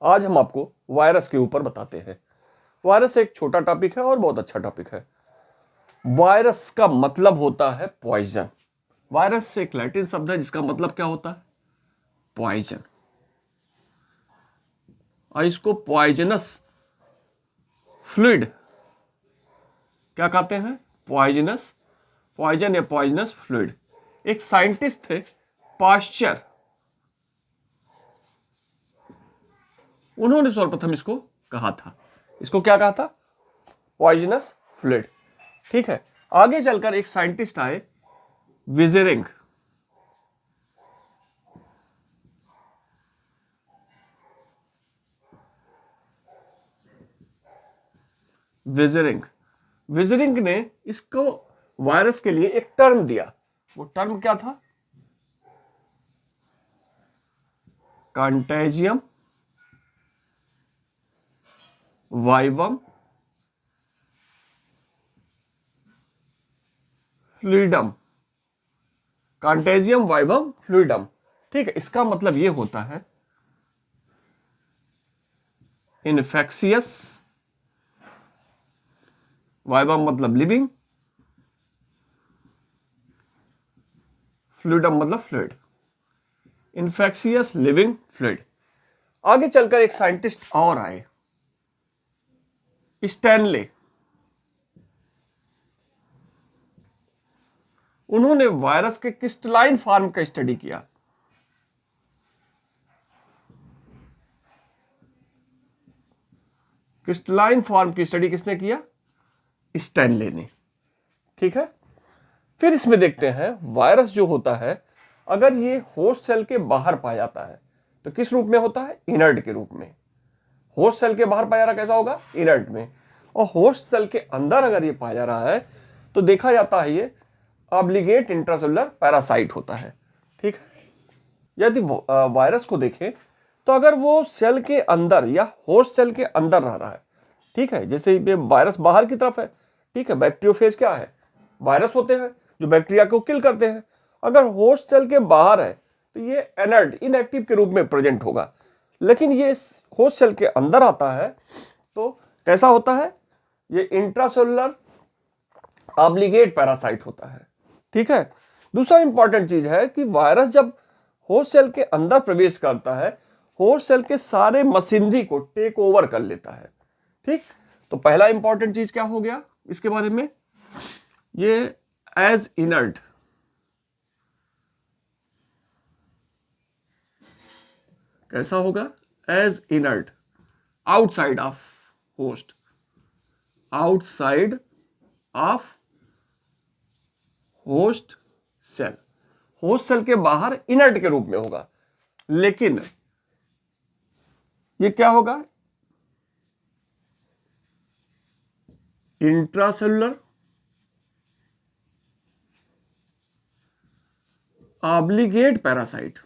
आज हम आपको वायरस के ऊपर बताते हैं। वायरस एक छोटा टॉपिक है और बहुत अच्छा टॉपिक है। वायरस का मतलब होता है पॉइजन। वायरस एक लैटिन शब्द है जिसका मतलब क्या होता है? पॉइजन। और इसको पॉइजनस फ्लूइड क्या कहते हैं? पॉइजनस, पॉइजन या पॉइजनस फ्लूइड। एक साइंटिस्ट थे पाश्चर, उन्होंने सर्वप्रथम इसको कहा था। इसको क्या कहा था? Poisonous fluid. ठीक है, आगे चलकर एक साइंटिस्ट आए विजेरिंग। विजेरिंग ने इसको वायरस के लिए एक टर्म दिया। वो टर्म क्या था? Contagium vivum fluidum. Contagium vivum fluidum. ठीक है, इसका मतलब यह होता है इन्फेक्शियस, वाइवम मतलब लिविंग, फ्लूइडम मतलब फ्लूइड। Infectious living fluid. आगे चलकर एक साइंटिस्ट और आए, स्टैनले। उन्होंने वायरस के क्रिस्टलाइन फॉर्म का स्टडी किया। क्रिस्टलाइन फॉर्म की स्टडी किसने किया? स्टैनले ने। ठीक है, फिर इसमें देखते हैं वायरस जो होता है, अगर ये होस्ट सेल के बाहर पाया जाता है तो किस रूप में होता है? इनर्ट के रूप में। होस्ट सेल के बाहर पाया जा रहा कैसा होगा? इनर्ट में। और होस्ट सेल के अंदर अगर ये पाया जा रहा है तो देखा जाता है ये ऑब्लिगेट इंट्रासेलुलर पैरासाइट होता है। ठीक है, यदि वायरस को देखें तो अगर वो सेल के अंदर या होस्ट सेल के अंदर रह रहा है, ठीक है, जैसे ये वायरस बाहर की तरफ है, ठीक है, बैक्टीरियोफेज क्या है? वायरस होते हैं जो बैक्टीरिया को किल करते हैं। अगर होस्ट सेल के बाहर है तो ये इनर्ट, इनएक्टिव के रूप में प्रेजेंट होगा। लेकिन ये होस्ट सेल के अंदर आता है तो कैसा होता है? ये इंट्रासेलुलर ऑब्लिगेट पैरासाइट होता है। ठीक है, दूसरा इंपॉर्टेंट चीज है कि वायरस जब होस्ट सेल के अंदर प्रवेश करता है, होस्ट सेल के सारे मशीनरी को टेक ओवर कर लेता है। ठीक, तो पहला इंपॉर्टेंट चीज क्या हो गया इसके बारे में? ये एज इनर्ट, कैसा होगा? As inert, outside of host, outside of host cell. Host cell के बाहर इनर्ट के रूप में होगा। लेकिन ये क्या होगा? Intracellular obligate parasite.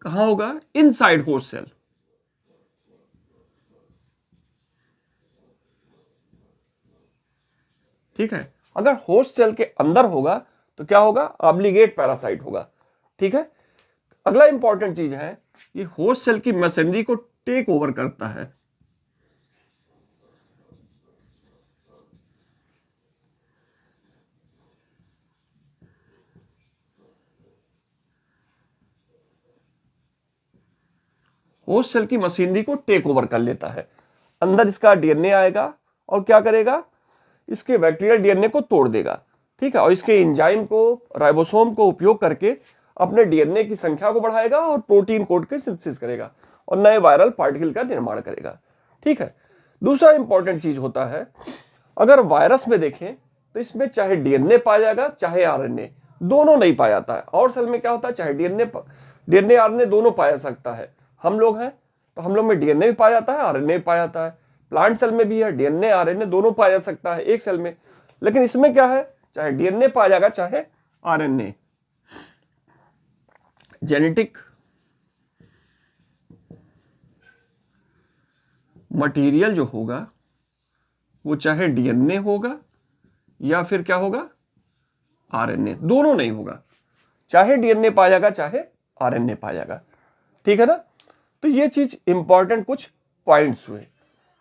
कहां होगा? Inside host cell. ठीक है, अगर होस्ट सेल के अंदर होगा तो क्या होगा? ऑब्लिगेट पैरासाइट होगा। ठीक है, अगला इंपॉर्टेंट चीज है, ये होस्ट सेल की मशीनरी को टेक ओवर करता है। होस्ट सेल की मशीनरी को टेक ओवर कर लेता है। अंदर इसका डीएनए आएगा और क्या करेगा? इसके बैक्टीरियल डीएनए को तोड़ देगा। ठीक है, और इसके एंजाइम को, राइबोसोम को उपयोग करके अपने डीएनए की संख्या को बढ़ाएगा और प्रोटीन कोड की सिंथेसिस करेगा और नए वायरल पार्टिकल का निर्माण करेगा। ठीक है, दूसरा इंपॉर्टेंट चीज होता है, अगर वायरस में देखें तो इसमें चाहे डीएनए पाया जाएगा चाहे आरएनए, दोनों नहीं पाया जाता है। और सेल में क्या होता है? चाहे डीएनए आरएनए दोनों पाया सकता है। हम लोग हैं तो हम लोग में डीएनए भी पाया जाता है, आरएनए भी पाया जाता है। प्लांट सेल में भी है, डीएनए आरएनए दोनों पाया जा सकता है एक सेल में। लेकिन इसमें क्या है? चाहे डीएनए पाया जाएगा चाहे आरएनए। जेनेटिक मटेरियल जो होगा वो चाहे डीएनए होगा या फिर क्या होगा? आरएनए, दोनों नहीं होगा। चाहे डीएनए पाया जाएगा चाहे आरएनए पाएगा। ठीक है ना। तो ये चीज इंपॉर्टेंट कुछ पॉइंट्स हुए।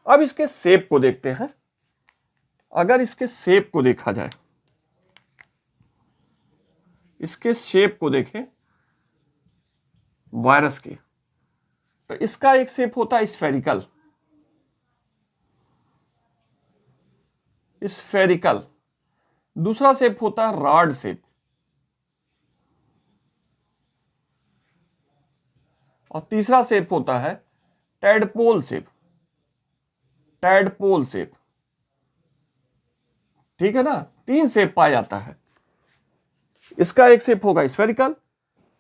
अब इसके शेप को देखते हैं। अगर इसके शेप को देखा जाए, इसके शेप को देखें वायरस के, तो इसका एक शेप होता है स्फेरिकल, स्फेरिकल। दूसरा शेप होता है रॉड शेप, और तीसरा शेप होता है टैडपोल शेप, टैडपोल शेप। ठीक है ना। 3 शेप पाया जाता है। इसका एक शेप होगा स्फेरिकल,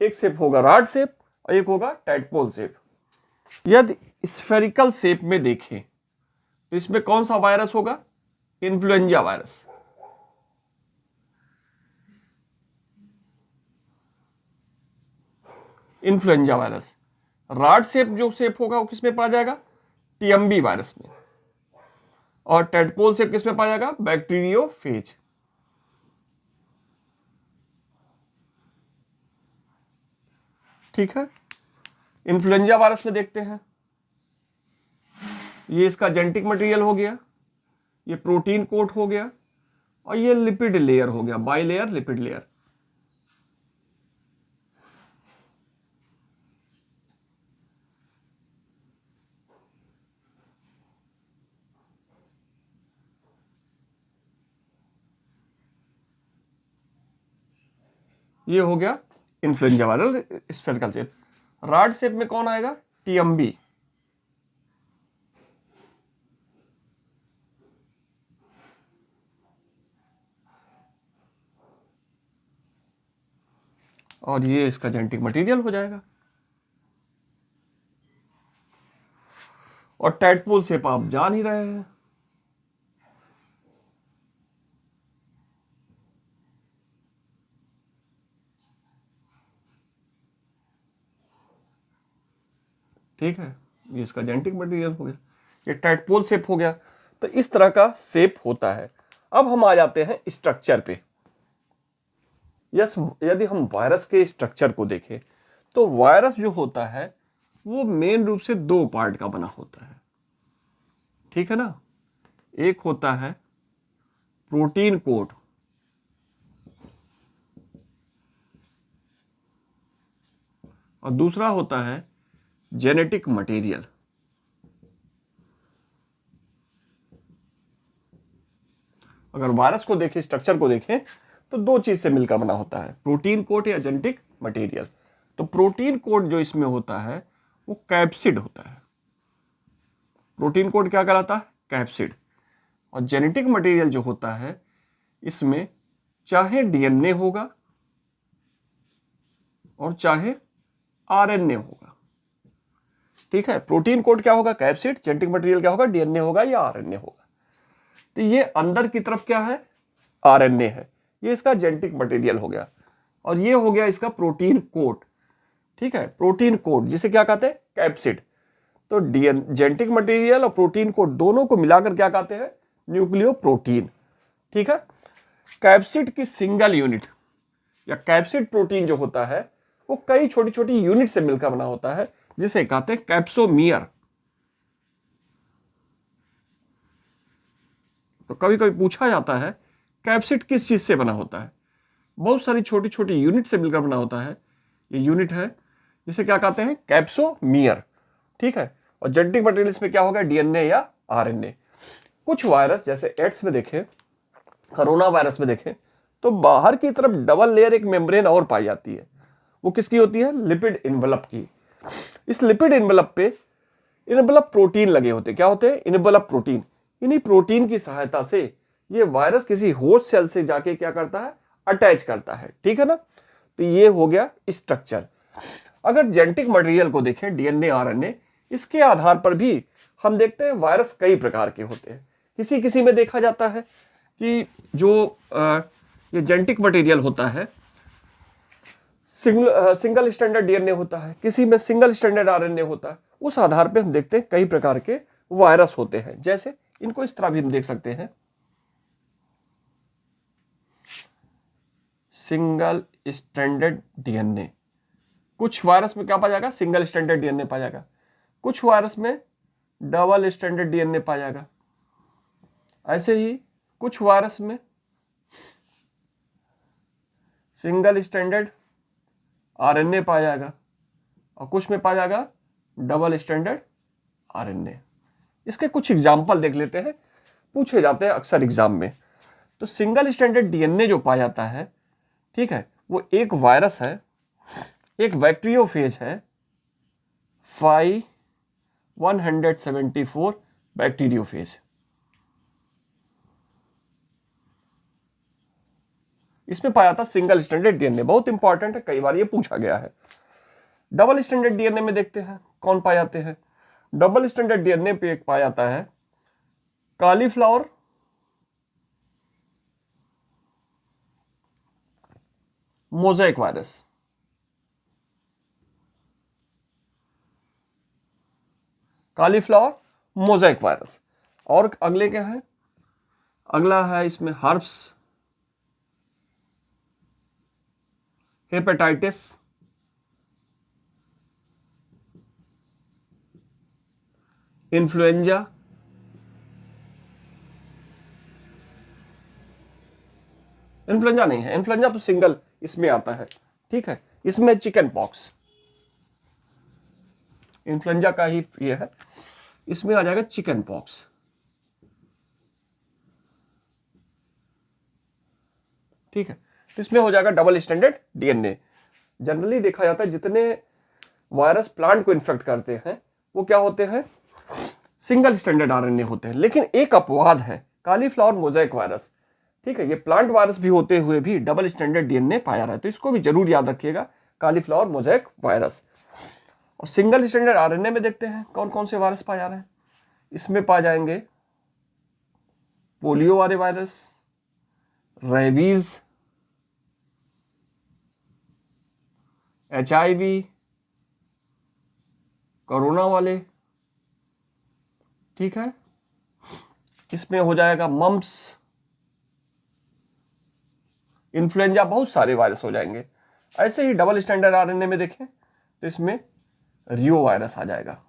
एक शेप होगा रॉड शेप, और एक होगा टैडपोल शेप। यदि स्फेरिकल शेप में देखें तो इसमें कौन सा वायरस होगा? Influenza virus. Influenza virus. Rod shape जो शेप होगा वो किसमें पाया जाएगा? टीएमबी वायरस में। और टैडपोल शेप किसमें पाया जाएगा? बैक्टीरियोफेज। ठीक है। इन्फ्लुएंजा वायरस में देखते हैं, ये इसका जेनेटिक मटेरियल हो गया, ये प्रोटीन कोट हो गया, और ये लिपिड लेयर हो गया, बाइलेयर लिपिड लेयर। ये हो गया influenza viral spherical shape. Rod shape में कौन आएगा? टीएमबी। और ये इसका जेनेटिक मटेरियल हो जाएगा। और टैडपोल शेप आप जान ही रहे हैं। ठीक है, ये इसका जेनेटिक मटेरियल हो गया, ये टैडपोल शेप हो गया। तो इस तरह का शेप होता है। अब हम आ जाते हैं स्ट्रक्चर पे। यस, यदि हम वायरस के स्ट्रक्चर को देखें तो वायरस जो होता है वो मेन रूप से 2 पार्ट का बना होता है। ठीक है ना। एक होता है प्रोटीन कोट, और दूसरा होता है जेनेटिक मटेरियल। अगर वायरस को देखें, स्ट्रक्चर को देखें, तो 2 चीज से मिलकर बना होता है, प्रोटीन कोट या जेनेटिक मटेरियल। तो प्रोटीन कोट जो इसमें होता है वो कैप्सिड होता है। प्रोटीन कोट क्या कहलाता है? कैप्सिड। और जेनेटिक मटेरियल जो होता है इसमें चाहे डीएनए होगा और चाहे आरएनए होगा। ठीक है। प्रोटीन कोड क्या होगा? कैप्सिड। जेनेटिक मटेरियल क्या होगा? डीएनए होगा या आरएनए होगा। तो ये अंदर की तरफ क्या है? आरएनए है। ये इसका जेनेटिक मटेरियल हो गया। और ये हो गया इसका प्रोटीन कोड। ठीक है। प्रोटीन कोड जिसे क्या कहते हैं? कैप्सिड। तो जेनेटिक मटेरियल और प्रोटीन कोड दोनों को मिलाकर क्या कहते हैं? न्यूक्लियोप्रोटीन। ठीक है। कैप्सिड की सिंगल यूनिट या कैप्सिड प्रोटीन जो होता है वो कई छोटी छोटी यूनिट से मिलकर बना होता है, जिसे कहते हैं कैप्सोमियर। तो कभी कभी पूछा जाता है कैप्सिड किस चीज से बना होता है? बहुत सारी छोटी छोटी यूनिट से मिलकर बना होता है। ये यूनिट है जिसे क्या कहते हैं? कैप्सोमियर। ठीक है। और जेनेटिक मटेरियल्स में क्या होगा? डीएनए या आरएनए। कुछ वायरस जैसे एड्स में देखें, कोरोना वायरस में देखें, तो बाहर की तरफ डबल लेयर एक मेम्ब्रेन और पाई जाती है। वो किसकी होती है? लिपिड इनवेलप की। इस लिपिड इनवेलप पे इनवेलप प्रोटीन लगे होते हैं। क्या होते हैं? Envelope protein. इन्हीं प्रोटीन की सहायता से ये वायरस किसी होस्ट सेल से जाके क्या करता है? अटैच करता है। ठीक है ना। तो ये हो गया स्ट्रक्चर। अगर जेनेटिक मटेरियल को देखें, डीएनए आरएनए, इसके आधार पर भी हम देखते हैं वायरस कई प्रकार के होते हैं। किसी किसी में देखा जाता है कि जो ये जेनेटिक मटेरियल होता है सिंगल स्टैंडर्ड डीएनए होता है, किसी में सिंगल स्टैंडर्ड आरएनए होता है। उस आधार पे हम देखते हैं कई प्रकार के वायरस होते हैं। जैसे इनको इस तरह भी हम देख सकते हैं, सिंगल स्टैंडर्ड डीएनए, कुछ वायरस में क्या पाया जाएगा, सिंगल स्ट्रैंडेड डीएनए पाया जाएगा, कुछ वायरस में डबल स्ट्रैंडेड डीएनए पाया जाएगा, ऐसे ही कुछ वायरस में सिंगल स्ट्रैंडेड आरएनए पाया जाएगा और कुछ में पाया जाएगा डबल स्ट्रैंडेड आरएनए। इसके कुछ एग्जाम्पल देख लेते हैं, पूछे जाते हैं अक्सर एग्जाम में। तो सिंगल स्ट्रैंडेड डीएनए जो पाया जाता है, ठीक है, वो एक वायरस है, एक बैक्टीरियोफेज है, 174 बैक्टीरियोफेज। इसमें पाया जाता सिंगल स्ट्रैंडेड डीएनए, बहुत इंपॉर्टेंट है, कई बार ये पूछा गया है। डबल स्ट्रैंडेड डीएनए में देखते हैं कौन पाए जाते हैं। डबल स्ट्रैंडेड डीएनए पे एक पाया जाता है cauliflower mosaic virus. Cauliflower mosaic virus. और अगले क्या है, अगला है इसमें हर्प्स हेपेटाइटिस, इन्फ्लुएंजा, इन्फ्लुएंजा नहीं है, इन्फ्लुएंजा तो सिंगल इसमें आता है, ठीक है। इसमें चिकन पॉक्स, इन्फ्लुएंजा का ही ये है, इसमें आ जाएगा चिकन पॉक्स, ठीक है। तो इसमें हो जाएगा डबल स्ट्रैंडेड डीएनए। जनरली देखा जाता है जितने वायरस प्लांट को इन्फेक्ट करते हैं वो क्या होते हैं, सिंगल स्ट्रैंडेड आरएनए होते हैं। लेकिन एक अपवाद है, कॉलीफ्लावर मोज़ेक वायरस, ठीक है, ये प्लांट वायरस भी होते हुए भी डबल स्ट्रैंडेड डीएनए पाया रहा है, तो इसको भी जरूर याद रखिएगा, कॉलीफ्लावर मोज़ेक वायरस। और सिंगल स्ट्रैंडेड आरएनए में देखते हैं कौन कौन से वायरस पाए जा रहे हैं। इसमें पाए जाएंगे पोलियो वाले वायरस, रेबीज, HIV, कोरोना वाले, ठीक है। इसमें हो जाएगा मम्प्स, इन्फ्लुएंजा, बहुत सारे वायरस हो जाएंगे। ऐसे ही डबल स्टैंडर्ड आरएनए में देखें तो इसमें रियो वायरस आ जाएगा।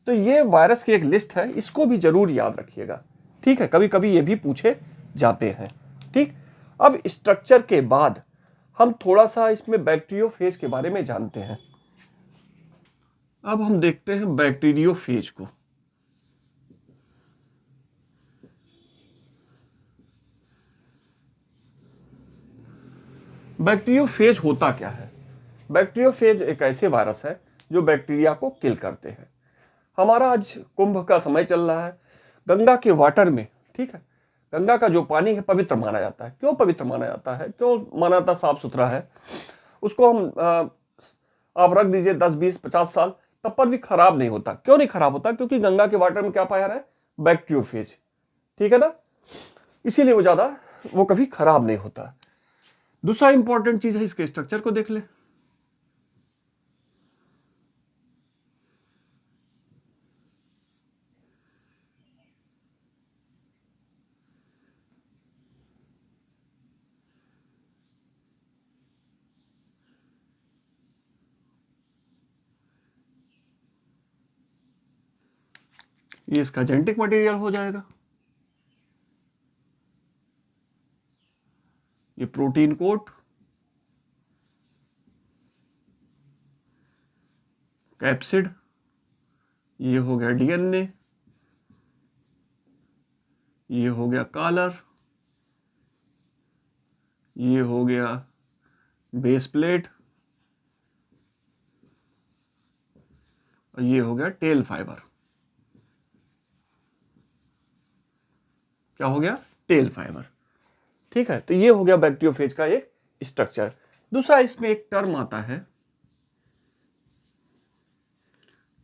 तो ये वायरस की एक लिस्ट है, इसको भी जरूर याद रखिएगा, ठीक है, कभी कभी ये भी पूछे जाते हैं, ठीक। अब स्ट्रक्चर के बाद हम थोड़ा सा इसमें बैक्टीरियोफेज के बारे में जानते हैं। अब हम देखते हैं बैक्टीरियोफेज को। बैक्टीरियोफेज होता क्या है? बैक्टीरियोफेज एक ऐसे वायरस है जो बैक्टीरिया को किल करते हैं। हमारा आज कुंभ का समय चल रहा है, गंगा के वाटर में, ठीक है, गंगा का जो पानी है पवित्र माना जाता है। क्यों पवित्र माना जाता है, क्यों माना जाता, साफ सुथरा है, उसको हम आप रख दीजिए 10 20 50 साल, तब पर भी खराब नहीं होता। क्यों नहीं खराब होता, क्योंकि गंगा के वाटर में क्या पाया रहा है, बैक्टीरियोफेज, ठीक है ना, इसीलिए वो कभी खराब नहीं होता। दूसरा इंपॉर्टेंट चीज है, इसके स्ट्रक्चर को देख ले। ये इसका जेनेटिक मटेरियल हो जाएगा, ये प्रोटीन कोट, कैप्सिड, ये हो गया डीएनए, ये हो गया कॉलर, ये हो गया बेस प्लेट, और ये हो गया टेल फाइबर। क्या हो गया, टेल फाइबर, ठीक है। तो ये हो गया बैक्टीरियोफेज का एक स्ट्रक्चर। दूसरा इसमें एक टर्म आता है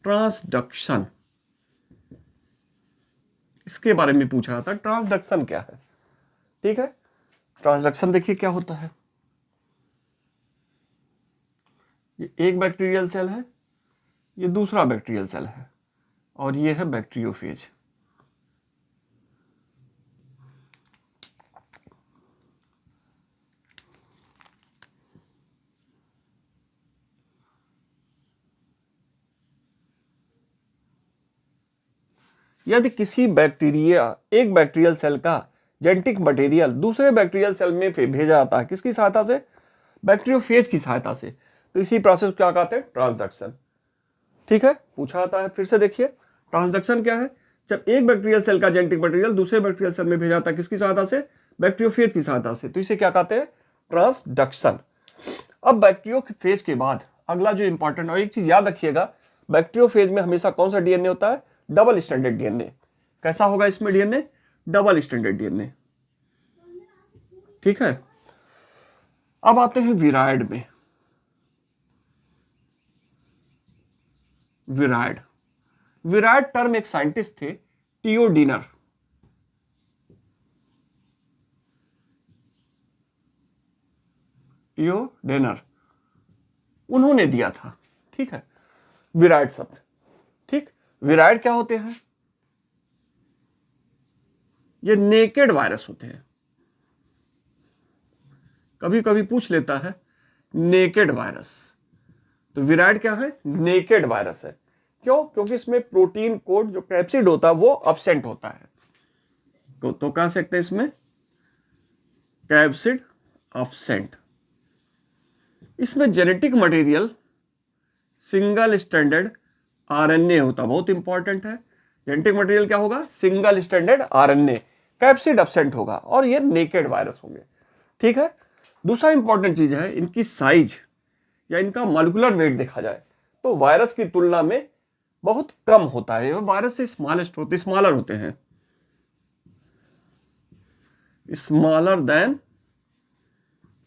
ट्रांसडक्शन, इसके बारे में पूछा जाता है, ट्रांसडक्शन क्या है, ठीक है। ट्रांसडक्शन देखिए क्या होता है, ये एक बैक्टीरियल सेल है, ये दूसरा बैक्टीरियल सेल है, और ये है बैक्टीरियोफेज। यदि किसी बैक्टीरिया एक बैक्टीरियल सेल का जेनेटिक मटेरियल दूसरे बैक्टीरियल सेल में भेजा जाता है, किसकी सहायता से? बैक्टीरियोफेज की सहायता से। तो इसी प्रोसेस को क्या कहते हैं? ट्रांसडक्शन। ठीक है, पूछा आता है, फिर से देखिए ट्रांसडक्शन क्या है? जब एक बैक्टीरियल सेल का जेनेटिक मटेरियल दूसरे बैक्टीरियल सेल में भेजा जाता है, किसकी सहायता से? बैक्टीरियोफेज की सहायता से। तो इसे क्या कहते हैं? ट्रांसडक्शन। अब बैक्टीरियोफेज के बाद अगला जो इंपॉर्टेंट, और एक चीज याद रखिएगा, बैक्टीरियोफेज में हमेशा कौन सा डीएनए होता है? Double standard DNA. कैसा होगा इसमें डीएनए? Double standard DNA. ठीक है, अब आते हैं विराइड में। विराइड, विराइड टर्म एक साइंटिस्ट थे, टियोडीनर। टियोडेनर, उन्होंने दिया था। ठीक है, विराइड शब्द। ठीक, विराइड क्या होते हैं? ये नेकेड वायरस होते हैं। कभी कभी पूछ लेता है नेकेड वायरस। तो विराइड क्या है? नेकेड वायरस है। क्यों? क्योंकि इसमें प्रोटीन कोड जो कैप्सिड होता है वो अब्सेंट होता है। तो कह सकते हैं इसमें कैप्सिड अब्सेंट। इसमें genetic material single standard RNA होता, बहुत इंपॉर्टेंट है। जेनेटिक मटेरियल क्या होगा? Single standard RNA. Capsid absent होगा और ये नेकेड वायरस होंगे। ठीक है, दूसरा इंपॉर्टेंट चीज है इनकी साइज या इनका मॉलिक्यूलर वेट देखा जाए तो वायरस की तुलना में बहुत कम होता है। वायरस से स्मॉलर होते हैं, स्मॉलर देन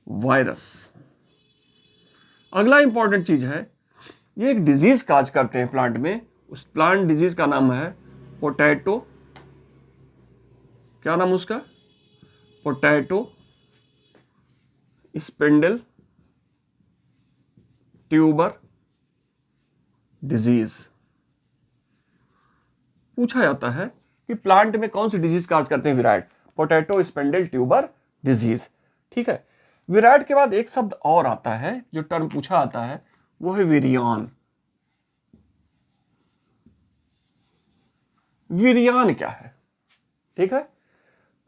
वायरस। अगला इंपॉर्टेंट चीज है, ये एक डिजीज काज करते हैं प्लांट में। उस प्लांट डिजीज का नाम है पोटैटो, क्या नाम उसका? Potato spindle tuber disease. पूछा जाता है कि प्लांट में कौन सी डिजीज काज करते हैं? Viride, potato spindle tuber disease. ठीक है, विराइड के बाद एक शब्द और आता है जो टर्म पूछा आता है, वो है विरियान। विरियान क्या है? ठीक है,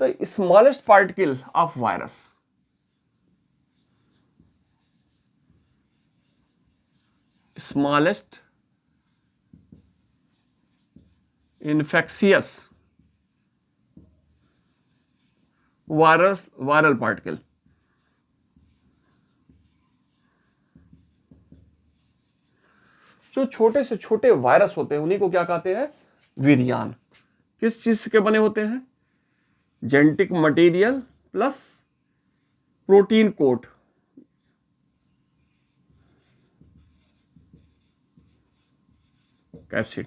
तो smallest particle of virus. Smallest infectious viral particle. जो छोटे से छोटे वायरस होते हैं उन्हीं को क्या कहते हैं? विरियान। किस चीज के बने होते हैं? Genetic material plus protein code. Capsid.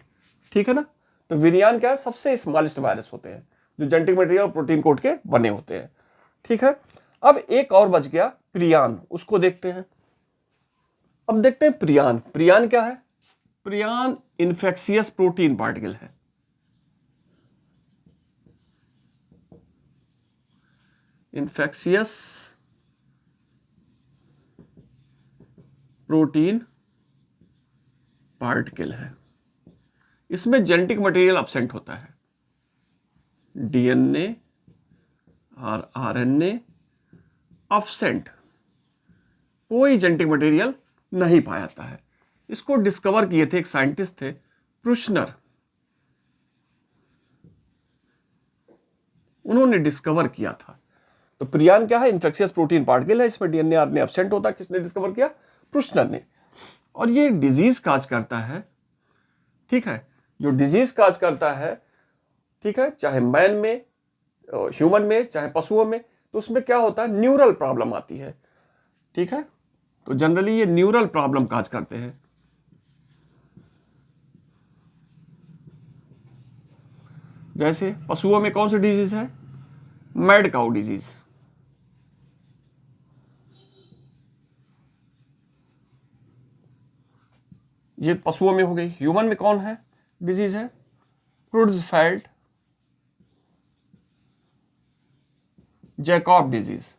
ठीक है ना, तो विरियान क्या है? सबसे स्मॉलेस्ट वायरस होते हैं जो जेनेटिक मटेरियल और प्रोटीन कोड के बने होते हैं। ठीक है, अब एक और बच गया प्रियान, उसको देखते हैं। अब देखते हैं प्रियान। प्रियान क्या है? प्रियान इन्फेक्शियस प्रोटीन पार्टिकल है। इन्फेक्शियस प्रोटीन पार्टिकल है। इसमें जेनेटिक मटेरियल अब्सेंट होता है, डीएनए और आरएनए अब्सेंट, कोई जेनेटिक मटेरियल नहीं पाया जाता है। इसको डिस्कवर किए थे एक साइंटिस्ट थे, प्रुशनर। उन्होंने डिस्कवर किया था। तो प्रियान क्या है? इन्फेक्शियस प्रोटीन पार्टिकल है, इसमें डीएनए आरएनए अब्सेंट होता है। किसने डिस्कवर किया? प्रुशनर ने। और ये डिजीज काज करता है। ठीक है, जो डिजीज काज करता है, ठीक है, चाहे मैन में, ह्यूमन में, चाहे पशुओं में, तो उसमें क्या होता है? न्यूरल प्रॉब्लम आती है। ठीक है, तो जनरली ये न्यूरल प्रॉब्लम काज करते हैं। जैसे पशुओं में कौन सी डिजीज है? Mad cow disease. ये पशुओं में हो गई। ह्यूमन में कौन है डिजीज है? क्रुड्सफेल्ड जैकॉब डिजीज।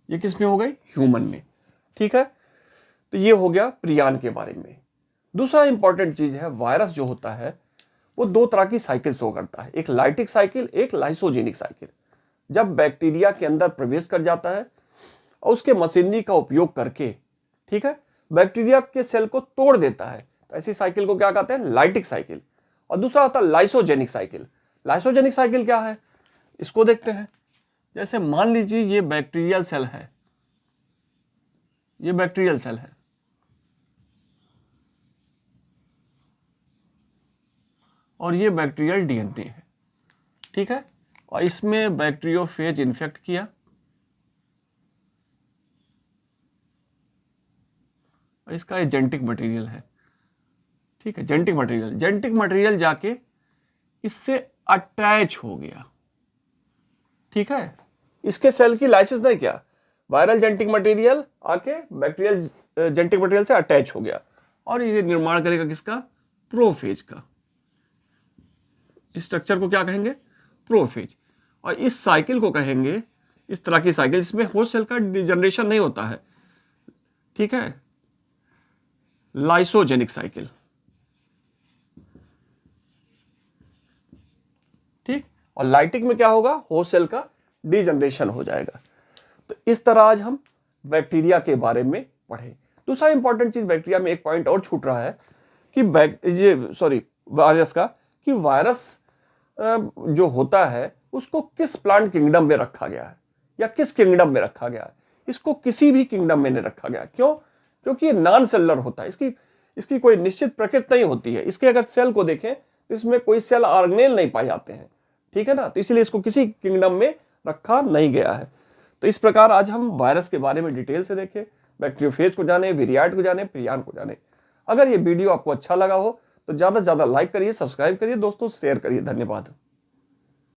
ये किस में हो गई? ह्यूमन में। ठीक है, तो ये हो गया प्रियान के बारे में। दूसरा इंपॉर्टेंट चीज है, वायरस जो होता है वो दो तरह की साइकिल शो करता है, एक लाइटिक साइकिल, एक लाइसोजेनिक साइकिल। जब बैक्टीरिया के अंदर प्रवेश कर जाता है और उसके मशीनरी का उपयोग करके, ठीक है, बैक्टीरिया के सेल को तोड़ देता है, तो ऐसी साइकिल को क्या कहते हैं, लाइटिक साइकिल। और दूसरा होता है लाइसोजेनिक साइकिल। लाइसोजेनिक साइकिल क्या है, इसको देखते हैं। जैसे मान लीजिए ये बैक्टीरियल सेल है, ये बैक्टीरियल सेल है, और ये बैक्टीरियल डीएनए है, ठीक है, और इसमें बैक्टीरियोफेज इन्फेक्ट किया, और इसका ये जेनेटिक मटेरियल है, ठीक है, जेनेटिक मटेरियल जाके इससे अटैच हो गया, ठीक है, इसके सेल की लाइसिस नहीं किया, वायरल जेनेटिक मटेरियल आके बैक्टीरियल जेनेटिक मटेरियल से अटैच हो गया, और ये निर्माण करेगा किसका, प्रोफेज का। इस स्ट्रक्चर को क्या कहेंगे, प्रोफेज। और इस साइकिल को कहेंगे, इस तरह की साइकिल जिसमें होस्ट सेल का डिजनरेशन नहीं होता है, ठीक है, लाइसोजेनिक साइकिल, ठीक। और लाइटिक में क्या होगा, होस्ट सेल का डिजनरेशन हो जाएगा। तो इस तरह आज हम बैक्टीरिया के बारे में पढ़े। दूसरा इंपॉर्टेंट चीज बैक्टीरिया में एक पॉइंट और छूट रहा है कि वायरस का, कि वायरस जो होता है उसको किस प्लांट किंगडम में रखा गया है या किस किंगडम में रखा गया है। इसको किसी भी किंगडम में नहीं रखा गया। क्यों? क्योंकि ये नॉन सेलुलर होता है, इसकी कोई निश्चित प्रकृति नहीं होती है। इसके अगर सेल को देखें तो इसमें कोई सेल ऑर्गेनेल नहीं पाए जाते हैं, ठीक है ना, तो इसलिए इसको किसी किंगडम में रखा नहीं गया है। तो इस प्रकार आज हम वायरस के बारे में डिटेल से देखें, बैक्टीरियोफेज को जाने, विरियाट को जाने, प्रियान को जाने। अगर ये वीडियो आपको अच्छा लगा हो तो ज्यादा से ज्यादा लाइक करिए, सब्सक्राइब करिए, दोस्तों शेयर करिए। धन्यवाद।